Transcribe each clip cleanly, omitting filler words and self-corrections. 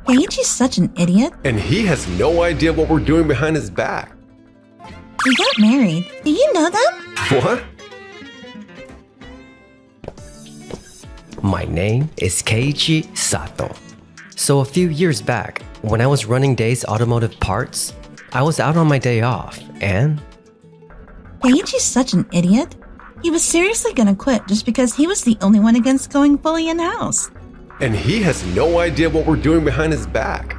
Keiichi's such an idiot. And he has no idea what we're doing behind his back. We got married. Do you know them? What? My name is Keiichi Sato. So a few years back, when I was running Day's Automotive Parts, I was out on my day off and... Keiichi's such an idiot. He was seriously gonna quit just because he was the only one against going fully in-house. And he has no idea what we're doing behind his back.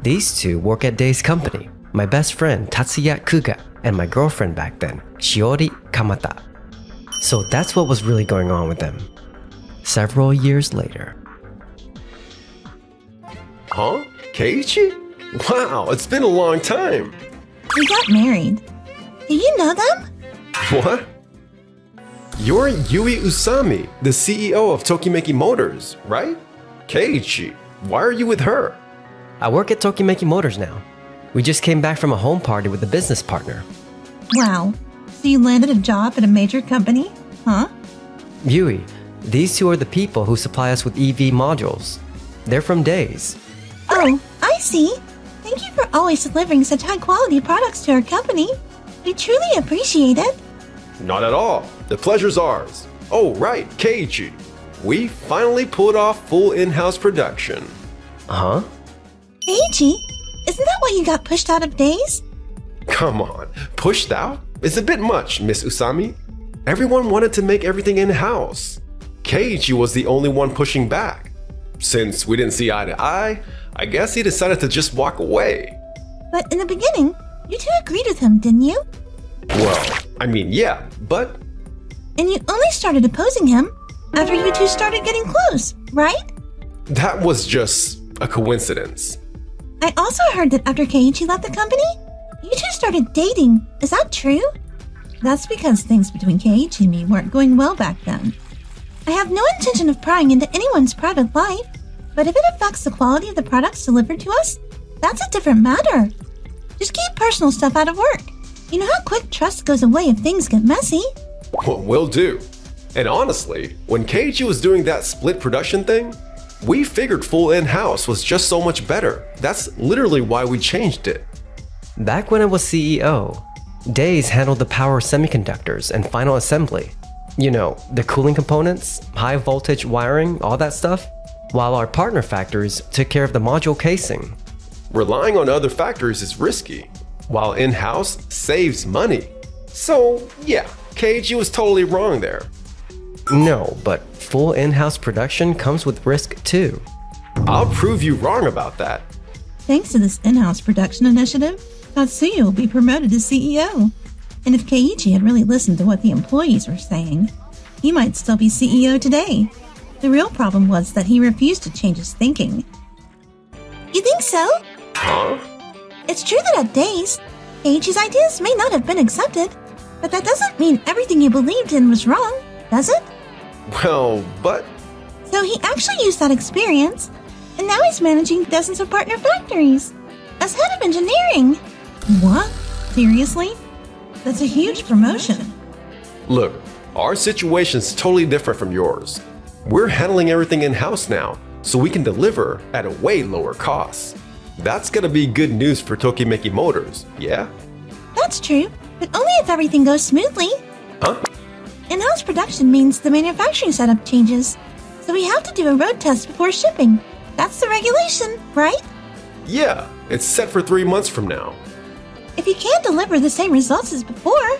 These two work at Day's company. My best friend Tatsuya Kuga and my girlfriend back then, Shiori Kamata. So that's what was really going on with them. Several years later. Huh? Keiichi? Wow, it's been a long time. We got married. Do you know them? What? You're Yui Usami, the CEO of Tokimeki Motors, right? Keiichi, why are you with her? I work at Tokimeki Motors now. We just came back from a home party with a business partner. Wow. So you landed a job at a major company? Huh? Yui, these two are the people who supply us with EV modules. They're from Days. Oh, I see. Thank you for always delivering such high-quality products to our company. We truly appreciate it. Not at all. The pleasure's ours. Oh, right, Keiichi. We finally pulled off full in-house production. Huh? Keiichi, isn't that why you got pushed out of Days? Come on, pushed out? It's a bit much, Miss Usami. Everyone wanted to make everything in-house. Keiichi was the only one pushing back. Since we didn't see eye to eye, I guess he decided to just walk away. But in the beginning, you two agreed with him, didn't you? Well, I mean, yeah, but... And you only started opposing him after you two started getting close, right? That was just a coincidence. I also heard that after Keiichi left the company, you two started dating. Is that true? That's because things between Keiichi and me weren't going well back then. I have no intention of prying into anyone's private life, but if it affects the quality of the products delivered to us, that's a different matter. Just keep personal stuff out of work. You know how quick trust goes away if things get messy? Well, will do. And honestly, when Keiichi was doing that split production thing, we figured full in-house was just so much better. That's literally why we changed it. Back when I was CEO, Days handled the power semiconductors and final assembly. You know, the cooling components, high voltage wiring, all that stuff. While our partner factories took care of the module casing. Relying on other factories is risky, while in-house saves money. So, yeah, Keiichi was totally wrong there. No, but full in-house production comes with risk too. I'll prove you wrong about that. Thanks to this in-house production initiative, Tatsuya will be promoted to CEO. And if Keiichi had really listened to what the employees were saying, he might still be CEO today. The real problem was that he refused to change his thinking. You think so? Huh? It's true that at Days, Keiichi's ideas may not have been accepted, but that doesn't mean everything he believed in was wrong, does it? Well, but... So he actually used that experience, and now he's managing dozens of partner factories as head of engineering. What? Seriously? That's a huge promotion. Look, our situation's totally different from yours. We're handling everything in-house now, so we can deliver at a way lower cost. That's gonna be good news for Tokimeki Motors, yeah? That's true, but only if everything goes smoothly. Huh? In-house production means the manufacturing setup changes, so we have to do a road test before shipping. That's the regulation, right? Yeah, it's set for 3 months from now. If you can't deliver the same results as before,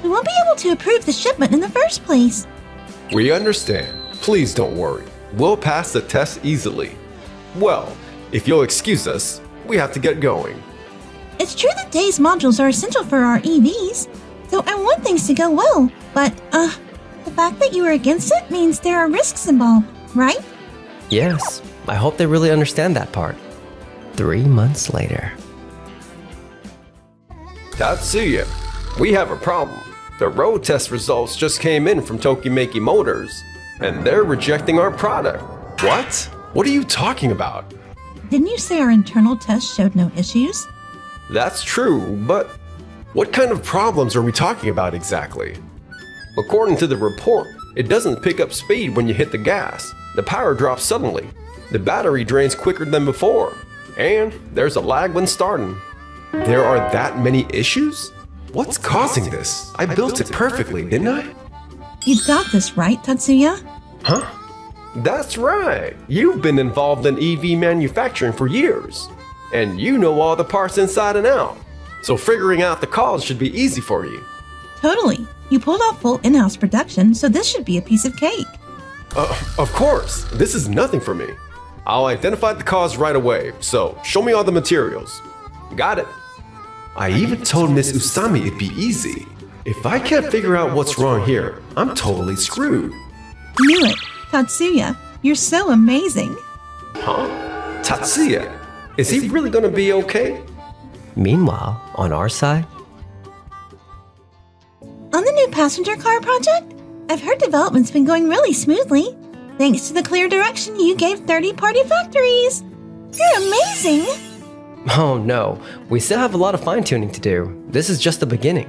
we won't be able to approve the shipment in the first place. We understand. Please don't worry. We'll pass the test easily. Well, if you'll excuse us, we have to get going. It's true that Days modules are essential for our EVs, so I want things to go well, but, the fact that you are against it means there are risks involved, right? Yes, I hope they really understand that part. 3 months later. Tatsuya, we have a problem. The road test results just came in from Tokimeki Motors, and they're rejecting our product. What? What are you talking about? Didn't you say our internal test showed no issues? That's true, but what kind of problems are we talking about exactly? According to the report, it doesn't pick up speed when you hit the gas. The power drops suddenly. The battery drains quicker than before. And there's a lag when starting. There are that many issues? What's causing this? I built it perfectly, didn't I? You got this, right, Tatsuya? Huh? That's right. You've been involved in EV manufacturing for years. And you know all the parts inside and out. So figuring out the cause should be easy for you. Totally. You pulled off full in-house production, so this should be a piece of cake. Of course. This is nothing for me. I'll identify the cause right away, so show me all the materials. Got it. I even told Miss Usami it'd be easy. If I can't figure out what's wrong here, I'm totally screwed. Knew it. Tatsuya, you're so amazing. Huh? Tatsuya? Is he really gonna be okay? Meanwhile, on our side, On the new passenger car project, I've heard development's been going really smoothly. Thanks to the clear direction you gave third-party factories. You're amazing. oh no, we still have a lot of fine-tuning to do. This is just the beginning.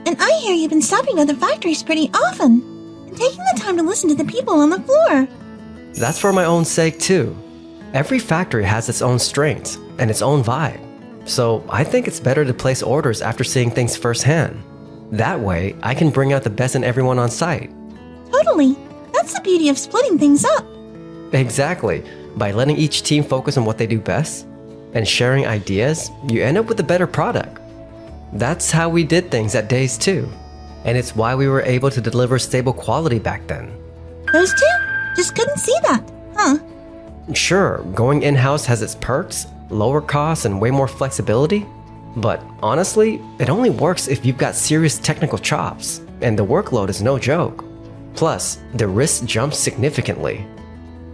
And I hear you've been stopping by the factories pretty often and taking the time to listen to the people on the floor. That's for my own sake too. Every factory has its own strengths and its own vibe. So I think it's better to place orders after seeing things firsthand. That way, I can bring out the best in everyone on site. Totally. That's the beauty of splitting things up. Exactly. By letting each team focus on what they do best and sharing ideas, you end up with a better product. That's how we did things at Days too. And it's why we were able to deliver stable quality back then. Those two? Just couldn't see that, huh? Sure, going in-house has its perks, lower costs, and way more flexibility. But honestly, it only works if you've got serious technical chops, and the workload is no joke. Plus, the risk jumps significantly.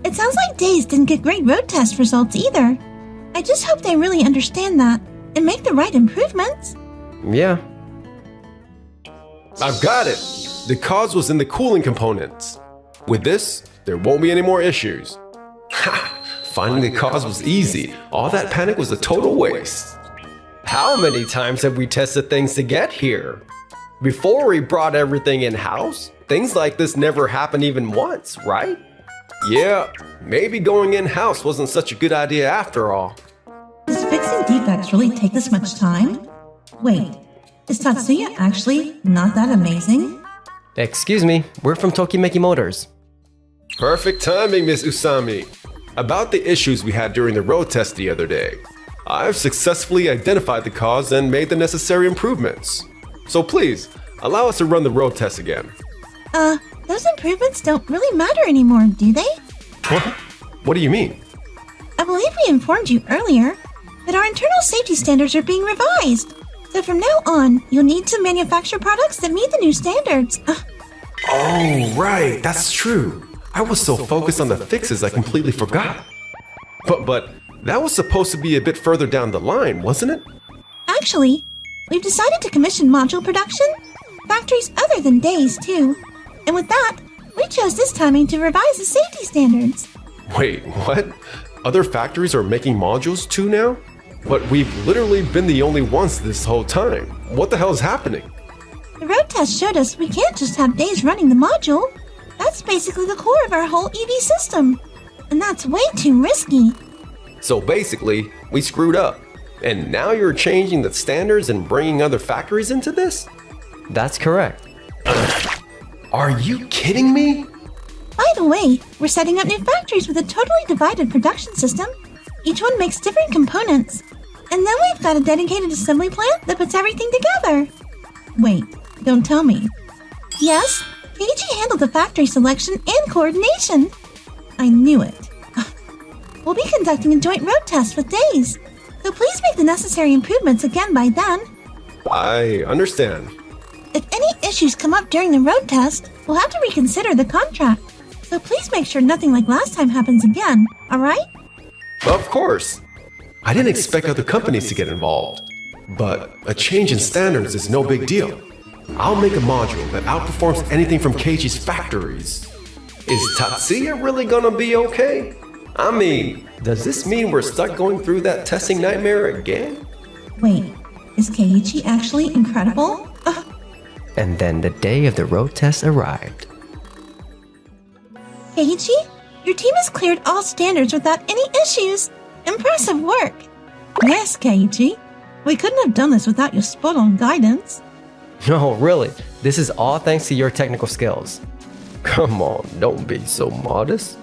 It sounds like Days didn't get great road test results either. I just hope they really understand that and make the right improvements. Yeah. I've got it. The cause was in the cooling components. With this, there won't be any more issues. Ha! Finding the cause was easy. All that panic was a total waste. How many times have we tested things to get here? Before we brought everything in-house, things like this never happened even once, right? Yeah, maybe going in-house wasn't such a good idea after all. Does fixing defects really take this much time? Wait, is Tatsuya actually not that amazing? Excuse me, we're from Tokimeki Motors. Perfect timing, Miss Usami. About the issues we had during the road test the other day. I've successfully identified the cause and made the necessary improvements. So please, allow us to run the road test again. Those improvements don't really matter anymore, do they? What? What do you mean? I believe we informed you earlier that our internal safety standards are being revised. So from now on, you'll need to manufacture products that meet the new standards. Oh, right, that's true. I was so focused on the fixes I completely forgot. But that was supposed to be a bit further down the line, wasn't it? Actually, we've decided to commission module production, factories other than Days too. And with that, we chose this timing to revise the safety standards. Wait, what? Other factories are making modules too now? But we've literally been the only ones this whole time. What the hell is happening? The road test showed us we can't just have Days running the module. That's basically the core of our whole EV system. And that's way too risky. So basically, we screwed up. And now you're changing the standards and bringing other factories into this? That's correct. Are you kidding me? By the way, we're setting up new factories with a totally divided production system. Each one makes different components. And then we've got a dedicated assembly plant that puts everything together. Wait, don't tell me. Yes, Keiichi handled the factory selection and coordination. I knew it. We'll be conducting a joint road test with Days. So please make the necessary improvements again by then. I understand. If any issues come up during the road test, we'll have to reconsider the contract. So please make sure nothing like last time happens again, alright? Of course. I didn't expect other companies to get involved. But a change in standards is no big deal. I'll make a module that outperforms anything from Keiichi's factories. Is Tatsuya really gonna be okay? I mean, does this mean we're stuck going through that testing nightmare again? Wait, is Keiichi actually incredible? And then the day of the road test arrived. Keiichi, your team has cleared all standards without any issues. Impressive work. Yes, Keiichi. We couldn't have done this without your spot-on guidance. No, really. This is all thanks to your technical skills. Come on, don't be so modest.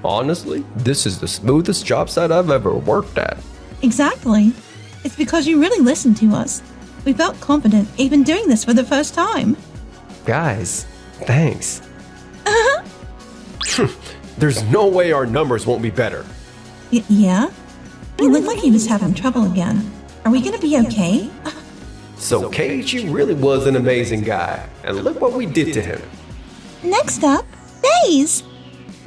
Honestly, this is the smoothest job site I've ever worked at. Exactly. It's because you really listened to us. We felt confident even doing this for the first time. Guys, thanks. There's no way our numbers won't be better. Yeah? You look like you're just having trouble again. Are we gonna be okay? So Keiichi really was an amazing guy, and look what we did to him. Next up, Days!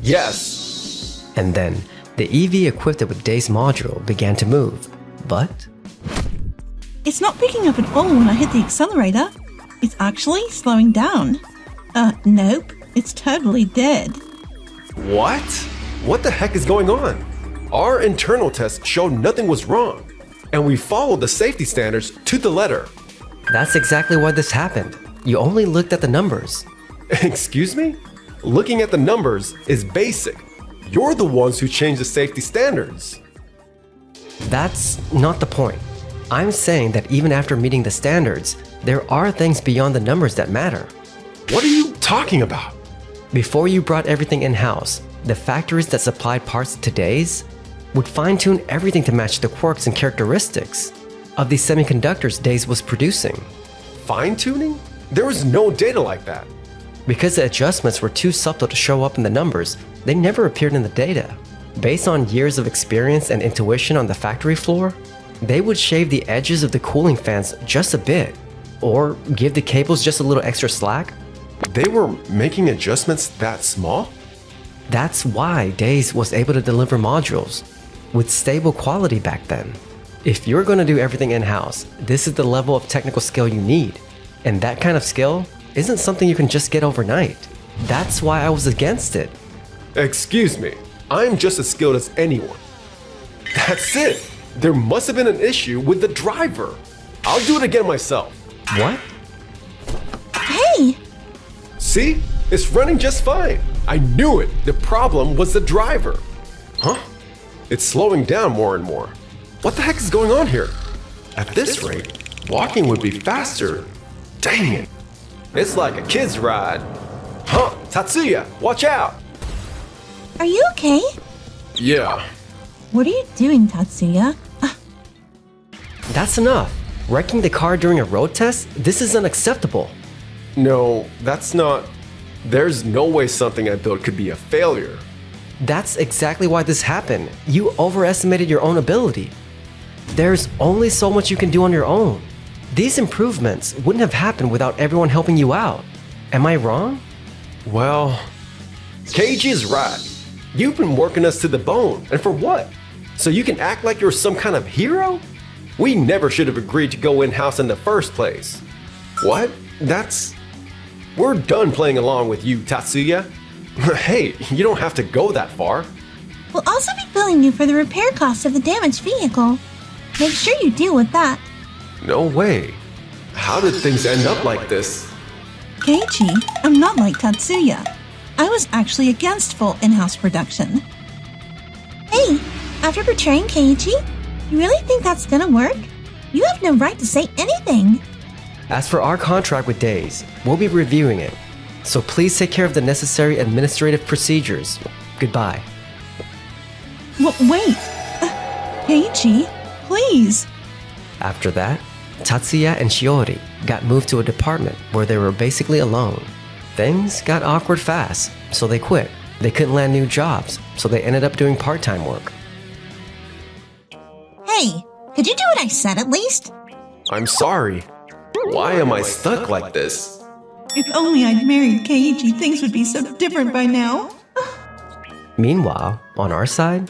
Yes! And then, the EV equipped with Days module began to move. But It's not picking up at all when I hit the accelerator. It's actually slowing down. Nope. It's totally dead. What? What the heck is going on? Our internal tests showed nothing was wrong, and we followed the safety standards to the letter. that's exactly why this happened. You only looked at the numbers. Excuse me? Looking at the numbers is basic. You're the ones who changed the safety standards. That's not the point. I'm saying that even after meeting the standards, there are things beyond the numbers that matter. What are you talking about? Before you brought everything in-house, the factories that supplied parts to Days would fine-tune everything to match the quirks and characteristics of the semiconductors Days was producing. Fine-tuning? There was no data like that. Because the adjustments were too subtle to show up in the numbers, they never appeared in the data. Based on years of experience and intuition on the factory floor, they would shave the edges of the cooling fans just a bit, or give the cables just a little extra slack. They were making adjustments that small? That's why Days was able to deliver modules with stable quality back then. If you're going to do everything in-house, this is the level of technical skill you need. And that kind of skill isn't something you can just get overnight. That's why I was against it. Excuse me, I'm just as skilled as anyone. That's it. There must have been an issue with the driver. I'll do it again myself. What? Hey! See? It's running just fine. I knew it. The problem was the driver. Huh? It's slowing down more and more. What the heck is going on here? At this rate, walking would be faster. Dang it. It's like a kid's ride. Huh? Tatsuya, watch out! Are you okay? Yeah. What are you doing, Tatsuya? That's enough. Wrecking the car during a road test? This is unacceptable. No, that's not... There's no way something I built could be a failure. That's exactly why this happened. You overestimated your own ability. There's only so much you can do on your own. These improvements wouldn't have happened without everyone helping you out. Am I wrong? Well, Keiji is right. You've been working us to the bone, and for what? So you can act like you're some kind of hero? We never should have agreed to go in-house in the first place. What? We're done playing along with you, Tatsuya. Hey, you don't have to go that far. We'll also be billing you for the repair costs of the damaged vehicle. Make sure you deal with that. No way. How did things end up like this? Keiichi, I'm not like Tatsuya. I was actually against full in-house production. Hey, after betraying Keiichi, you really think that's gonna work? You have no right to say anything. As for our contract with Days, we'll be reviewing it. So please take care of the necessary administrative procedures. Goodbye. Wait. Keiichi, please. After that, Tatsuya and Shiori got moved to a department where they were basically alone. Things got awkward fast, so they quit. They couldn't land new jobs, so they ended up doing part-time work. Hey, could you do what I said at least? I'm sorry. Why am I stuck like this? If only I'd married Keiichi, things would be so different by now. Meanwhile, on our side,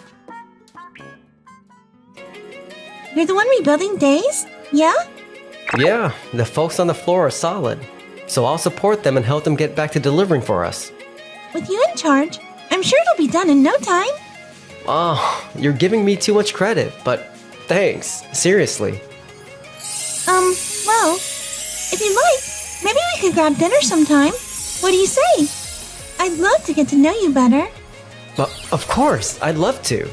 You're the one rebuilding Days? Yeah? yeah, the folks on the floor are solid. So I'll support them and help them get back to delivering for us. With you in charge, I'm sure it'll be done in no time. Oh, you're giving me too much credit, but thanks, seriously. Well, if you like, maybe we could grab dinner sometime. What do you say? I'd love to get to know you better. But of course, I'd love to.